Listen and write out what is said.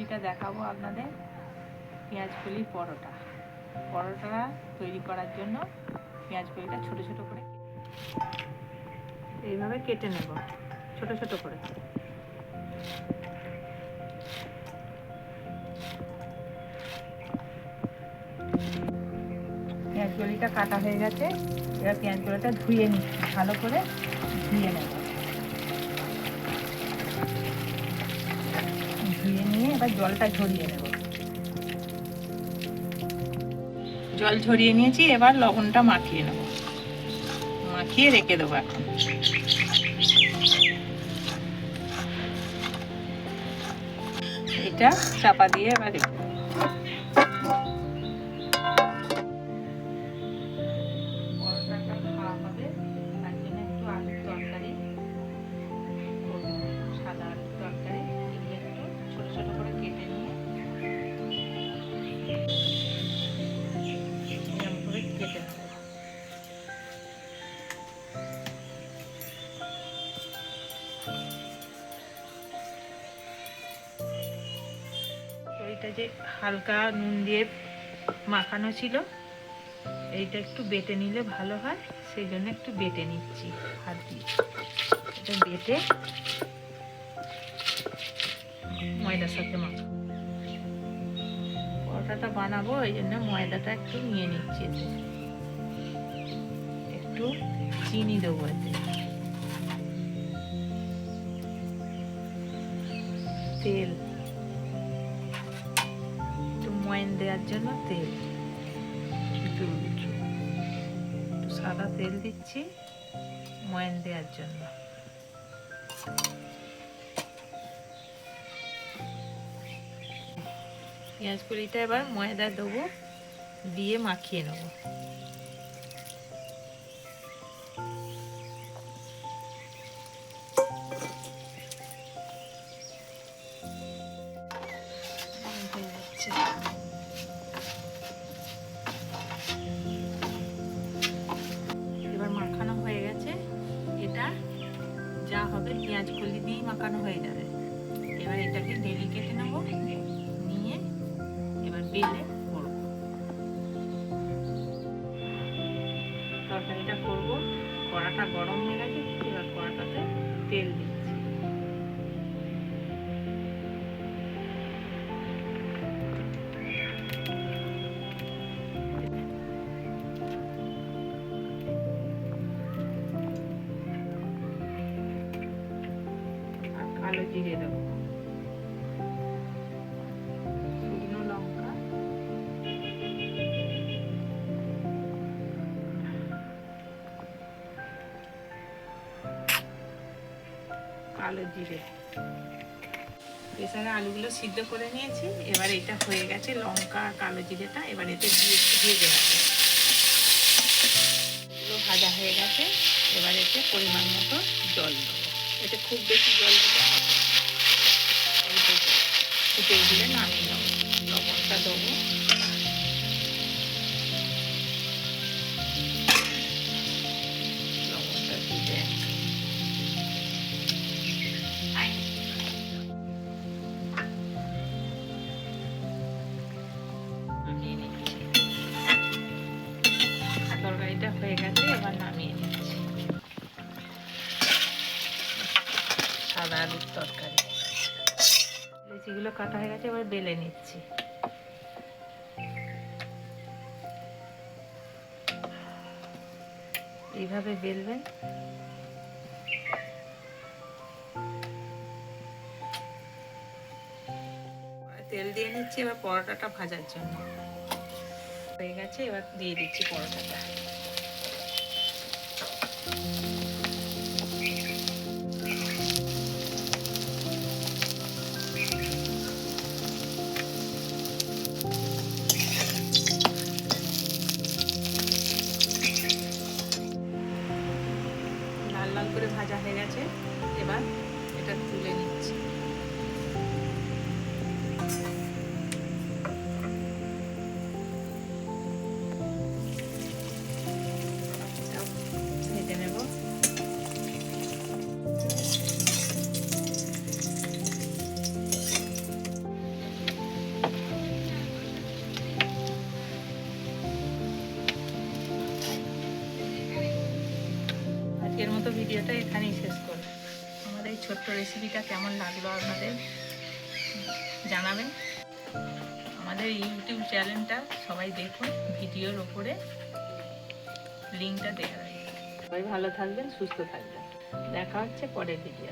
রেসিপিটা দেখাবো আপনাদের। পেঁয়াজকলি পরোটা তৈরি করার জন্য পেঁয়াজকলিটা ছোট ছোট করে এইভাবে কেটে নেব, ছোট ছোট করে। পেঁয়াজকলিটা কাটা হয়ে গেছে। এবার পেঁয়াজকলিটা ধুয়ে নিচ্ছি, ভালো করে ধুয়ে নেব। ধুয়ে নিয়ে এবার জলটা ঝরিয়ে নেব। জল ঝরিয়ে নিয়েছি, এবার লবণটা মাখিয়ে নেব, মাখিয়ে রেখে দেবো। এখন এটা চাপা দিয়ে এবার রেখে দেবো। পরোটাটা খাওয়া হবে, তার জন্য একটু আলুর তরকারি করবো, সাদা আলুর তরকারি। এগুলো একটু ছোট ছোট করে কেটে নিয়ে এরকম করে কেটে নেব। এইটা যে হালকা নুন দিয়ে মাখানো ছিল, এইটা একটু বেটে নিলে ভালো হয়, সেই জন্য একটু বেটে নিচ্ছি হাত দিয়ে। এটা বেটে ময়দার সাথে মাখাবো। পরোটাটা বানাবো, এই জন্য ময়দাটা একটু নিয়ে নিচ্ছি। এতে একটু চিনি দেবো, এতে তেল, একটু ময়ান দেওয়ার জন্য তেল, একটু সাদা তেল দিচ্ছি ময়ান দেওয়ার জন্য। পেঁয়াজকলিটা এবার ময়দা দেবো, দিয়ে মাখিয়ে নেব। এবার মাখানো হয়ে গেছে। এটা যা হবে পেঁয়াজকলি দিয়েই মাখানো হয়ে যাবে। এবার এটাকে ডেলি কেটে নেব, নিয়ে এবার বেলে করব। তরকারিটা করব, কড়াটা গরম হয়ে গেছে। এবার কড়াটাতে তেল দিচ্ছি। আর কালো জিরে দেবো, শুকনো লঙ্কা, কালো জিরে। প্রেসারে আলুগুলো সিদ্ধ করে নিয়েছি। এবার এটা হয়ে গেছে, লঙ্কা আর কালো জিরেটা এবার এতে দিয়ে একটু ভেজে নেবো। এগুলো ভাজা হয়ে গেছে। এবার এতে পরিমাণ মতো জল দেবো। এতে খুব বেশি জল দিতে হবে, ফুটে দিলে নামিয়ে নেবো। লবণটা দেবো, লবণটা দিতে তরকারিটা হয়ে গেছে। এবার নামিয়ে নিচ্ছি। সাদা আলুর তরকারি। লেচিগুলো কাটা হয়ে গেছে, এবার বেলে নিচ্ছি। এইভাবে বেলবেন। তেল দিয়ে নিচ্ছি এবার পরোটাটা ভাজার জন্য। হয়ে গেছে, এবার দিয়ে দিচ্ছি পরোটাটা। লাল লাল করে ভাজা হয়ে গেছে। এবার এটা তুলে নিচ্ছি। ভেজে নেব। আজকের মতো ভিডিওটা এখানেই শেষ করব। আমাদের এই ছোট্ট রেসিপিটা কেমন লাগলো আপনাদের জানাবেন। আমাদের ইউটিউব চ্যানেলটা সবাই দেখুন, ভিডিওর ওপরে লিঙ্কটা দেওয়া আছে। সবাই ভালো থাকবেন, সুস্থ থাকবেন। দেখা হচ্ছে পরের ভিডিও।